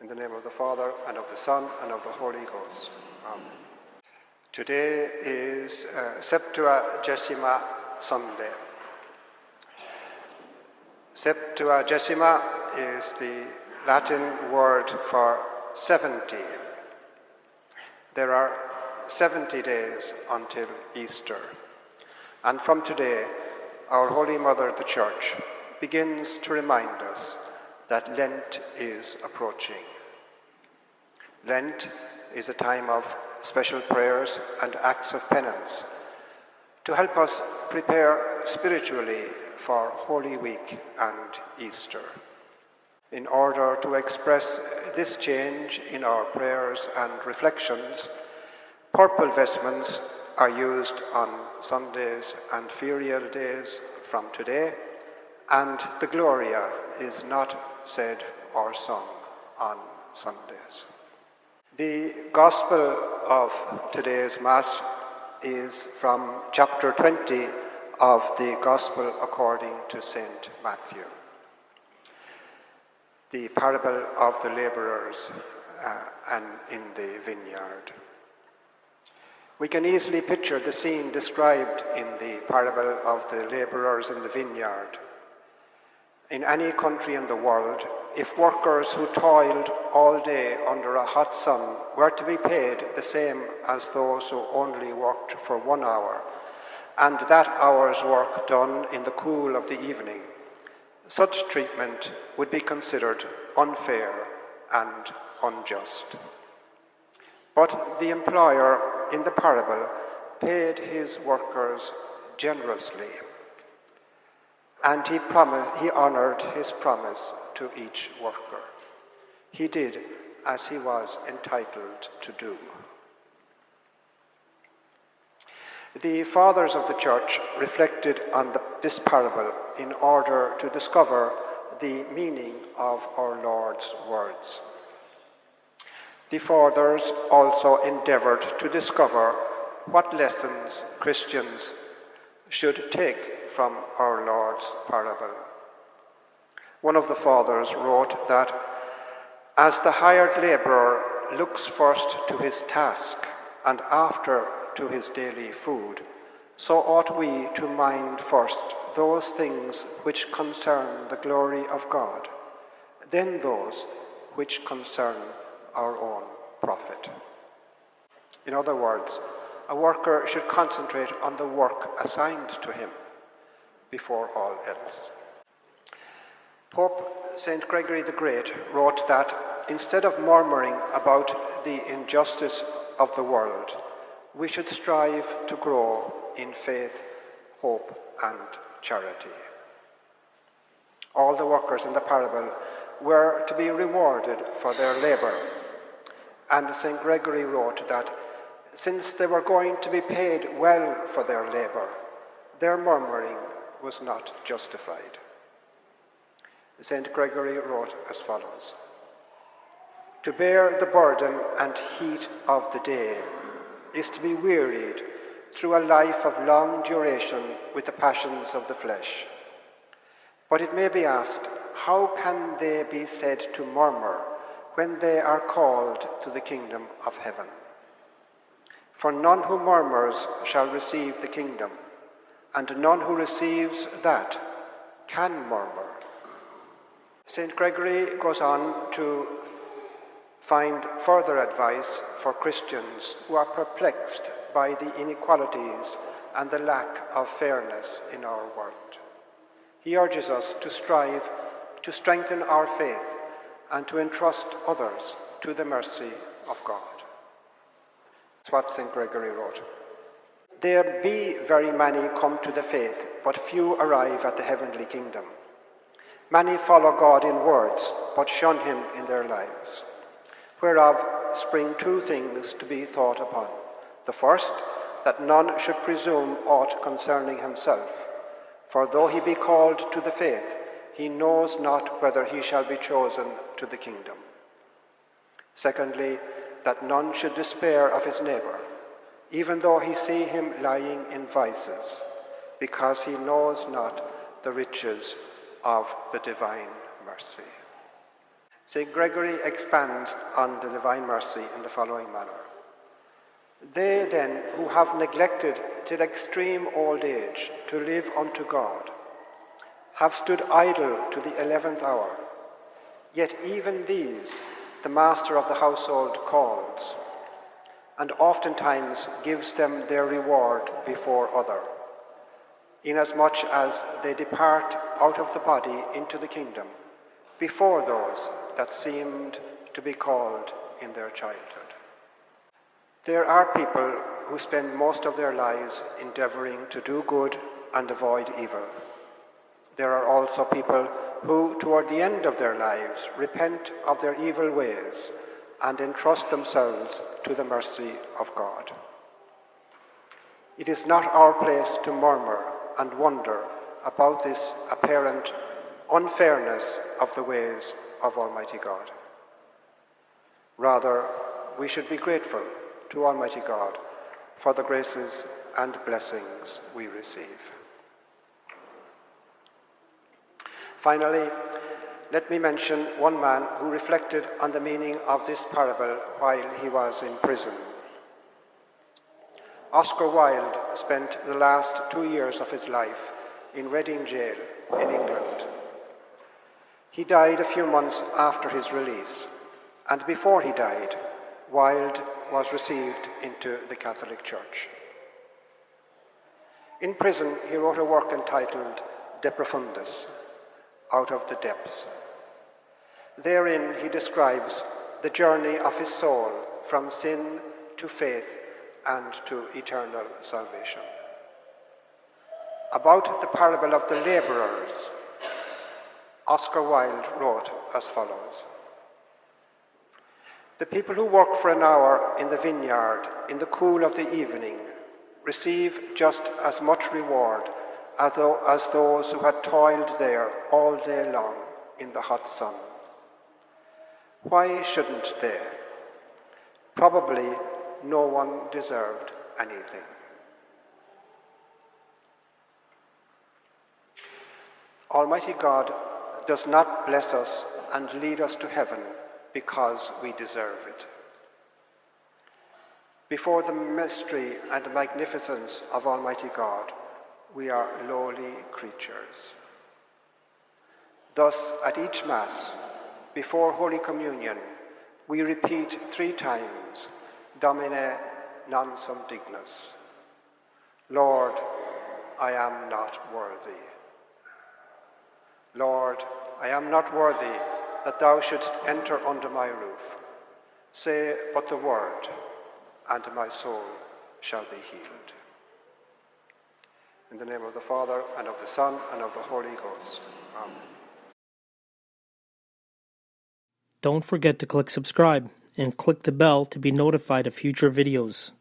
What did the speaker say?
In the name of the Father, and of the Son, and of the Holy Ghost. Amen. Today is Septuagesima Sunday. Septuagesima is the Latin word for 70. There are 70 days until Easter. And from today, our Holy Mother, the Church, begins to remind us that Lent is approaching. Lent is a time of special prayers and acts of penance to help us prepare spiritually for Holy Week and Easter. In order to express this change in our prayers and reflections, purple vestments are used on Sundays and ferial days from today, and the Gloria is not said or sung on Sundays. The Gospel of today's Mass is from chapter 20 of the Gospel according to St. Matthew. The parable of the labourers and in the vineyard. We can easily picture the scene described in the parable of the labourers in the vineyard. In any country in the world, if workers who toiled all day under a hot sun were to be paid the same as those who only worked for 1 hour, and that hour's work done in the cool of the evening, such treatment would be considered unfair and unjust. But the employer in the parable paid his workers generously, and he honoured his promise to each worker. He did as he was entitled to do. The fathers of the Church reflected on this parable in order to discover the meaning of our Lord's words. The fathers also endeavoured to discover what lessons Christians should take from our Lord's parable. One of the fathers wrote that, as the hired labourer looks first to his task and after to his daily food, so ought we to mind first those things which concern the glory of God, then those which concern our own profit. In other words, a worker should concentrate on the work assigned to him before all else. Pope St. Gregory the Great wrote that instead of murmuring about the injustice of the world, we should strive to grow in faith, hope, and charity. All the workers in the parable were to be rewarded for their labour, and St. Gregory wrote that since they were going to be paid well for their labour, their murmuring was not justified. St. Gregory wrote as follows: "To bear the burden and heat of the day is to be wearied through a life of long duration with the passions of the flesh. But it may be asked, how can they be said to murmur when they are called to the kingdom of heaven? For none who murmurs shall receive the kingdom, and none who receives that can murmur." St. Gregory goes on to find further advice for Christians who are perplexed by the inequalities and the lack of fairness in our world. He urges us to strive to strengthen our faith and to entrust others to the mercy of God. That's what St. Gregory wrote. "There be very many come to the faith, but few arrive at the heavenly kingdom. Many follow God in words, but shun him in their lives. Whereof spring two things to be thought upon. The first, that none should presume aught concerning himself, for though he be called to the faith, he knows not whether he shall be chosen to the kingdom. Secondly, that none should despair of his neighbour, even though he see him lying in vices, because he knows not the riches of the divine mercy." St. Gregory expands on the divine mercy in the following manner. They then who have neglected till extreme old age to live unto God have stood idle to the 11th hour, yet even these the master of the household calls, and oftentimes gives them their reward before other, inasmuch as they depart out of the body into the kingdom before those that seemed to be called in their childhood. There are people who spend most of their lives endeavoring to do good and avoid evil. There are also people who, toward the end of their lives, repent of their evil ways and entrust themselves to the mercy of God. It is not our place to murmur and wonder about this apparent unfairness of the ways of Almighty God. Rather, we should be grateful to Almighty God for the graces and blessings we receive. Finally, let me mention one man who reflected on the meaning of this parable while he was in prison. Oscar Wilde spent the last 2 years of his life in Reading Jail in England. He died a few months after his release, and before he died, Wilde was received into the Catholic Church. In prison, he wrote a work entitled De Profundis, Out of the Depths. Therein he describes the journey of his soul from sin to faith and to eternal salvation. About the parable of the labourers, Oscar Wilde wrote as follows. The people who work for an hour in the vineyard in the cool of the evening receive just as much reward as those who had toiled there all day long in the hot sun. Why shouldn't they? Probably no one deserved anything. Almighty God does not bless us and lead us to heaven because we deserve it. Before the mystery and magnificence of Almighty God, we are lowly creatures. Thus, at each Mass, before Holy Communion, we repeat 3 times, Domine non sum dignus. Lord, I am not worthy. Lord, I am not worthy that thou shouldst enter under my roof. Say but the word, and my soul shall be healed. In the name of the Father, and of the Son, and of the Holy Ghost. Amen. Don't forget to click subscribe and click the bell to be notified of future videos.